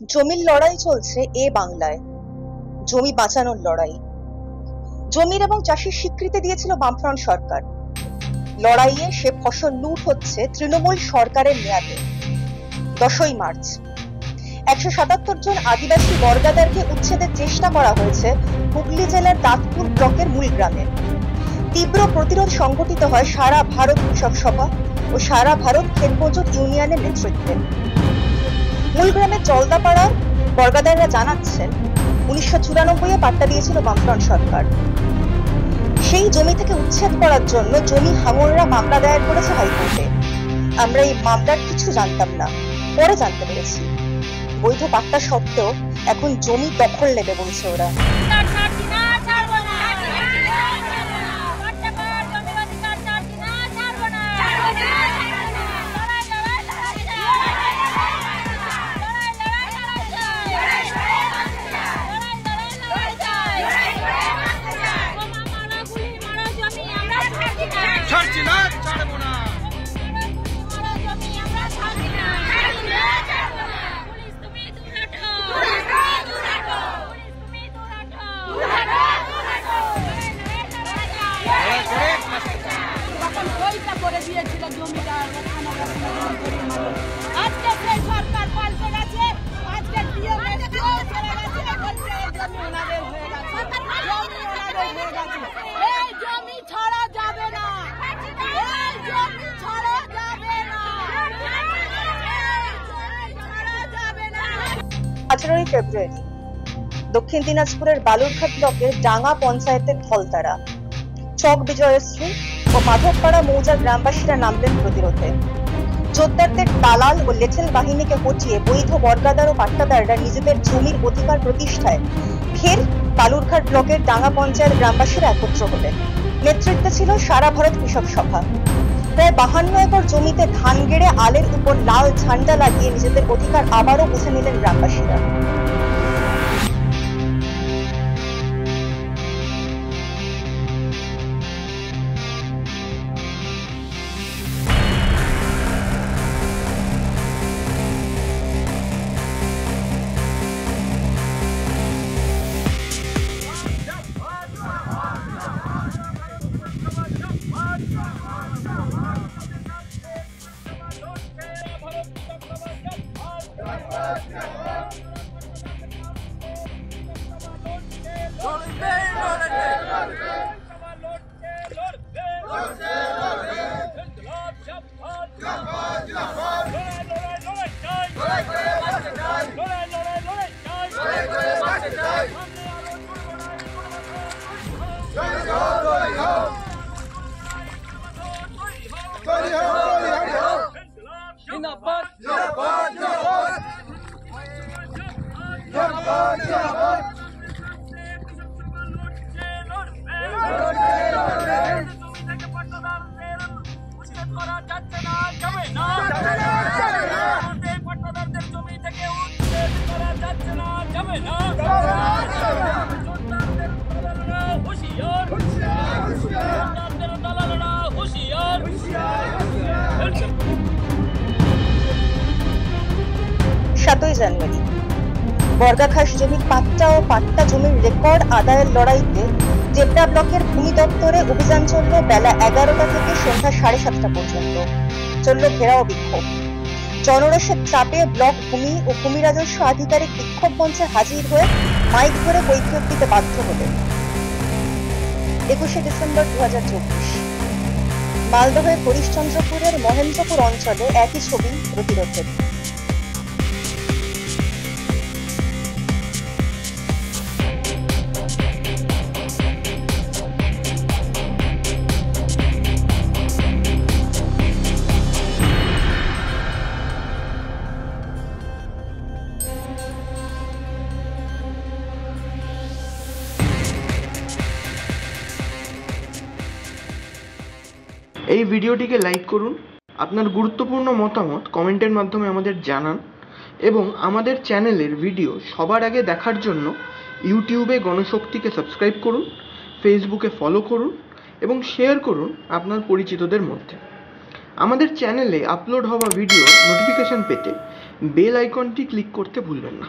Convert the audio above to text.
জমির লড়াই চলছে এ বাংলায়। জমি বাঁচানোর লড়াই। জমির এবং চাষির স্বীকৃতি দিয়েছিল বামফ্রন্ট সরকার। লড়াইয়ে সে ফসল লুট হচ্ছে তৃণমূল সরকারের মেয়াদে। 10ই মার্চ 177 জন আদিবাসী বর্গাদারকে উচ্ছেদের চেষ্টা করা হয়েছে হুগলি জেলার দাঁতপুর ব্লকের মূলগ্রামে। তীব্র প্রতিরোধ সংগঠিত হয় সারা ভারত কৃষক সভা ও সারা ভারত ক্ষেত মজুর ইউনিয়নের নেতৃত্বে। মূলগ্রামের জলদাপাড়ার বর্গাদাররা জানাচ্ছেন 1994-এ পাট্টা দিয়েছিল বামফ্রন্ট সরকার। সেই জমি থেকে উচ্ছেদ করার জন্য জমি হাঙররা মামলা দায়ের করেছে হাইকোর্টে। আমরা এই মামলার কিছু জানতাম না, পরে জানতে পেরেছি। বৈধ পাট্টা সত্ত্বেও এখন জমি দখল নেবে বলছে ওরা। ফেব্রুয়ারি দক্ষিণ দিনাজপুরের বালুরঘাট ব্লকের ডাঙ্গা পঞ্চায়েতের ধলতারা, চক বিজয়শ্রী ও মাধবপাড়া মৌজার গ্রামবাসীরা নামলেন প্রতিরোধে। জোরদারদের দালাল ও লেঠেল বাহিনীকে হটিয়ে বৈধ বর্গাদার ও পাট্টাদাররা নিজেদের জমির অধিকার প্রতিষ্ঠায় ফের বালুরঘাট ব্লকের ডাঙ্গা পঞ্চায়েত গ্রামবাসীরা একত্র হলেন। নেতৃত্বে ছিল সারা ভারত কৃষক সভা। প্রায় 52 একর জমিতে ধান গেড়ে আলের উপর লাল ঝান্ডা লাগিয়ে নিজেদের অধিকার আবারও বুঝে নিলেন গ্রামবাসীরা। জানুয়ারি বর্গাখাস জমির পাট্টা ও পাট্টা জমির রেকর্ড আদায়ের লড়াইতে জেবরা ব্লকের ভূমি দপ্তরে অভিযান চলল বেলা 11টা থেকে সন্ধ্যা 7:30 পর্যন্ত। চলল ঘেরাও বিক্ষোভ। জনরোষের চাপে ব্লক ভূমি ও ভূমি রাজস্ব আধিকারিক বিক্ষোভ মঞ্চে হাজির হয়ে মাইক ধরে কৈফিয়ত দিতে বাধ্য হলেন। 21শে ডিসেম্বর 2024 মালদহের হরিশ্চন্দ্রপুরের মহেন্দ্রপুর অঞ্চলে একই ছবি প্রতিরোধের। এই ভিডিওটিকে লাইক করুন, আপনার গুরুত্বপূর্ণ মতামত কমেন্টের মাধ্যমে আমাদের জানান এবং আমাদের চ্যানেলের ভিডিও সবার আগে দেখার জন্য ইউটিউবে গণশক্তিকে সাবস্ক্রাইব করুন, ফেসবুকে ফলো করুন এবং শেয়ার করুন আপনার পরিচিতদের মধ্যে। আমাদের চ্যানেলে আপলোড হওয়া ভিডিও নোটিফিকেশন পেতে বেল আইকনটি ক্লিক করতে ভুলবেন না।